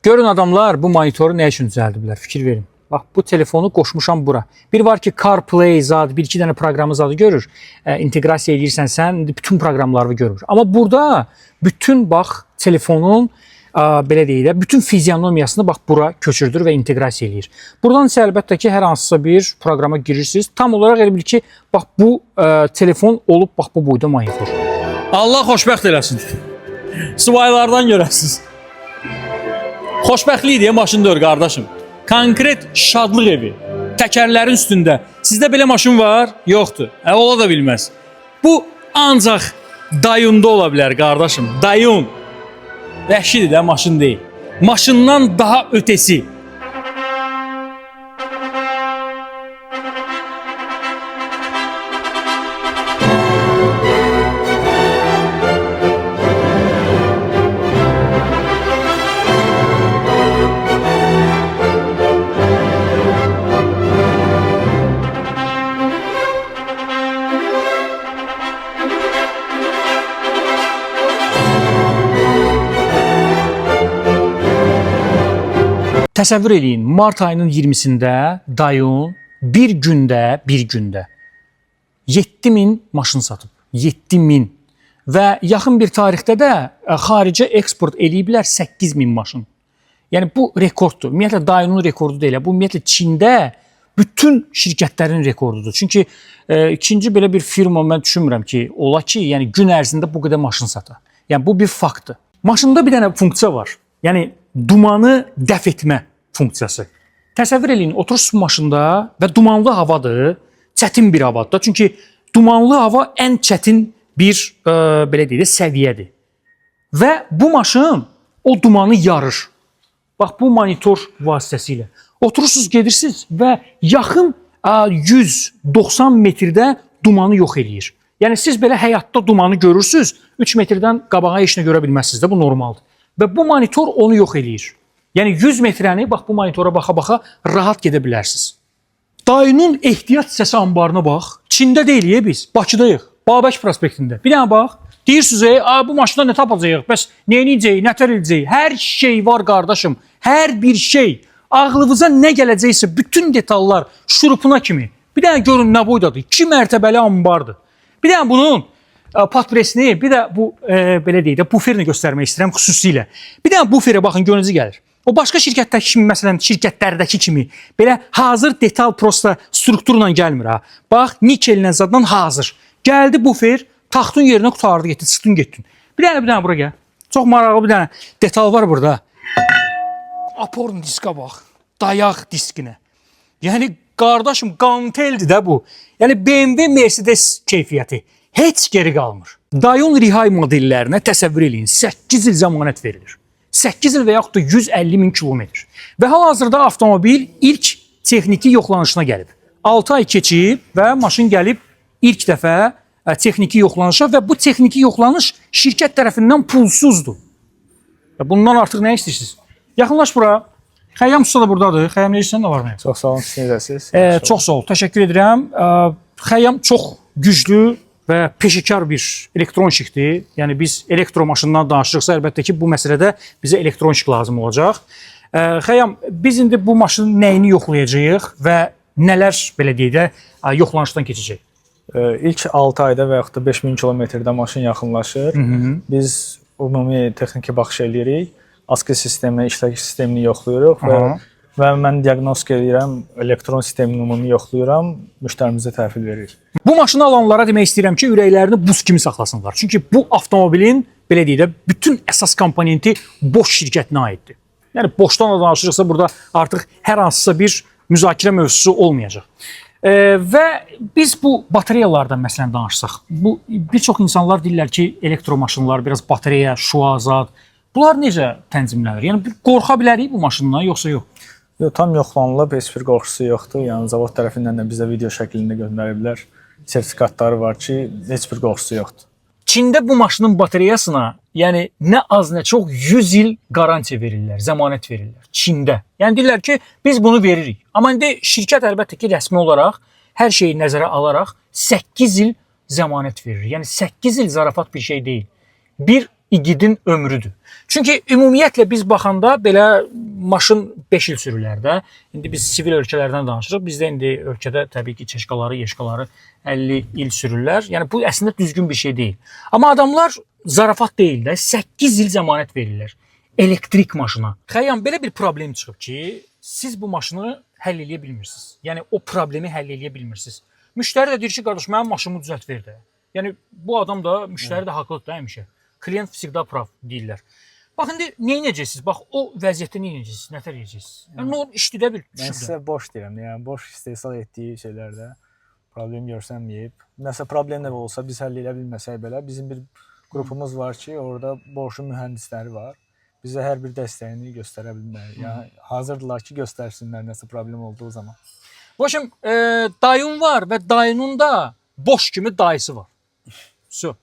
Görün adamlar bu monitoru nə üçün düzəldiblər? Fikir verin. Bax bu telefonu qoşmuşam bura. Bir var ki CarPlay zad, bir iki dənə proqramı zadı görür. İnteqrasiya edirsən sən bütün proqramları görür. Amma burada bütün bax telefonun belə deyək də bütün fizionomiyasını bax bura köçürdür və inteqrasiya eləyir. Buradan isə əlbəttə ki hər hansısa bir proqrama girirsiniz. Tam olaraq elə bil ki bax bu telefon olub bax bu boyda monitor. Allah xoşbəxt eləsin. Subaylardan görəsiniz. Xoşbəxtlik deyə maşın deyil qardaşım. Konkret şadlıq evi. Təkərlərin üstündə. Sizdə belə maşın var? Yoxdur. Ola da bilməz. Bu ancaq Dayun'da ola bilər qardaşım. Dayun. Vəhşidir də maşın deyil. Maşından daha ötesi. Təsəvvür eləyin, mart ayının 20-sində Dayun bir gündə 7000 maşın satıb. 7000 və yaxın bir tarixdə də xaricə eksport eləyiblər 8000 maşın. Yəni bu rekorddur. Ümumiyyətlə Dayunun rekordu deyil. Bu ümumiyyətlə Çində bütün şirkətlərin rekordudur. Çünki ikinci belə bir firma mən düşünmürəm ki, ola ki, yəni gün ərzində bu qədər maşın sata. Yəni bu bir faktdır. Maşında bir dənə funksiya var. Yəni dumanı dəf etmə funksiyası. Təsəvvür eləyin, oturursunuz maşında və dumanlı havadır, çətin bir havadır. Çünki dumanlı hava ən çətin bir belə deyək də səviyyədir. Və bu maşın o dumanı yarır. Bax bu monitor vasitəsilə. Oturursunuz, gedirsiniz və yaxın 190 metrdə dumanı yox eləyir. Yəni siz belə həyatda dumanı görürsünüz, 3 metrdən qabağa heç nə görə bilməzsiniz də, bu normaldır. Və bu monitor onu yox eləyir. Yəni 100 metrəni bax bu monitora baxa-baxa rahat gedə bilərsiniz. Dayunun ehtiyat hissəsi anbarına bax. Çində deyilik biz, Bakıdayıq, Babək prospektində. Bir dənə bax, deyirsiniz, bu maşında nə tapacağıq, bəs nə edəcəyik, nə tər edəcəyik? Hər şey var qardaşım, hər bir şey. Ağlınıza nə gələcəksə bütün detallar şurupuna kimi. Bir dənə görün nə boydadır, 2 mərtəbəli anbardır. Bir dənə bunun patpresini, bir də bu belə deyək də buferini göstərmək istəyirəm xüsusilə. Bir dənə bufere baxın, gönlünüzə gəlir. O başqa şirkətdəki kimi, məsələn şirkətlərdəki kimi belə hazır detal prosta strukturla gəlmir ha. Bax nikellə zaddan hazır. Gəldi bufer, taxtın yerinə qutardı, getdi, çıxdın getdin. Bir dənə bura gəl. Çox maraqlı bir dənə detal var burada. Aporun diska bax. Dayaq diskinə. Yəni qardaşım qanteldir də bu. Yəni BMW Mercedes keyfiyyəti. Heç geri qalmır. Dayun Rihay modellərinə təsəvvür eləyin, 8 il zəmanət verilir. 8 il və yaxud da 150 min kilometr. Və hal-hazırda avtomobil ilk texniki yoxlanışına gəlib. 6 ay keçib və maşın gəlib ilk dəfə texniki yoxlanışa və bu texniki yoxlanış şirkət tərəfindən pulsuzdur. Bundan artıq nə istəyirsiniz? Yaxınlaş bura. Xəyyam usta da buradadır. Xəyyam necəsən, nə var nə? Çox sağ olun, siz necəsiniz? Çox sağ ol, təşəkkür edirəm. Xəyyam çox güclü və peşəkar bir elektronşikdir. Yəni biz elektromaşından danışırıqsa, əlbəttə ki, bu məsələdə bizə elektronşik lazım olacaq. Xəyyam, biz indi bu maşının nəyini yoxlayacağıq və nələr belə deyək də yoxlanışdan keçəcək? İlk 6 ayda və yaxud da 5000 kilometrdə maşın yaxınlaşır. Biz ümumi texniki baxış eləyirik. Askı sistemini, işləyiş sistemini yoxlayırıq və mən diaqnostika edirəm, elektron sistemini ümumi yoxlayıram, müştərimizə təhvil veririk. Bu maşını alanlara demək istəyirəm ki, ürəklərini buz kimi saxlasınlar. Çünki bu avtomobilin, belə deyək də, bütün əsas komponenti Bosch şirkətinə aiddir. Yəni Boschdan da danışırıqsa, burada artıq hər hansısa bir müzakirə mövzusu olmayacaq. Və biz bu batareyalardan məsələn danışsaq, bir çox insanlar deyirlər ki, elektromaşınlar, biraz batareya, şua, zad, bunlar necə tənzimlənir? Yəni qorxa bilərik bu maşından, yoxsa yox? Yox, tam yoxlanılıb, heç bir qorxusu yoxdur. Yəni zavod tərəfindən də bizə video şəklində göndəriblər. Sertifikatları var ki, heç bir qorxusu yoxdur. Çində bu maşının batareyasına, yəni nə az nə çox 100 il qarantiya verirlər, zəmanət verirlər. Çində. Yəni deyirlər ki, biz bunu veririk. Amma indi şirkət əlbəttə ki, rəsmi olaraq hər şeyi nəzərə alaraq 8 il zəmanət verir. Yəni 8 il zarafat bir şey deyil. Bir igidin ömrüdür. Çünki ümumiyyətlə biz baxanda belə maşın 5 il sürürlər də. İndi biz sivil ölkələrdən danışırıq. Bizdə indi ölkədə təbii ki, çeşkaları, yeşkaları 50 il sürürlər. Yəni bu əslində düzgün bir şey deyil. Amma adamlar zarafat deyil də 8 il zəmanət verirlər elektrik maşına. Xəyam, belə bir problem çıxıb ki, siz bu maşını həll edə bilmirsiniz. Yəni o problemi həll edə bilmirsiniz. Müştəri də deyir ki, qardaş, mənim maşınımı düzəlt ver də. Yəni bu adam da, müştəri də haqlıdır da həmişə. Klient всегда prав deyirlər. Bax indi nə edəcəksiniz? Bax o vəziyyətdə nə edəcəksiniz? Nətər edəcəksiniz? Yəni nə olur işlədə bil. Mən sizə boş deyirəm. Yəni boş istehsal etdiyi şeylərdə problem görsənməyib. Nəsə problem də olsa biz həll edə bilməsək belə bizim bir qrupumuz var ki, orada borçlu mühəndisləri var. Bizə hər bir dəstəyini göstərə bilməli. Yəni hazırdılar ki, göstərsinlər nəsə problem olduğu zaman. Başım, dayın var və dayının da boş kimi dayısı var. So,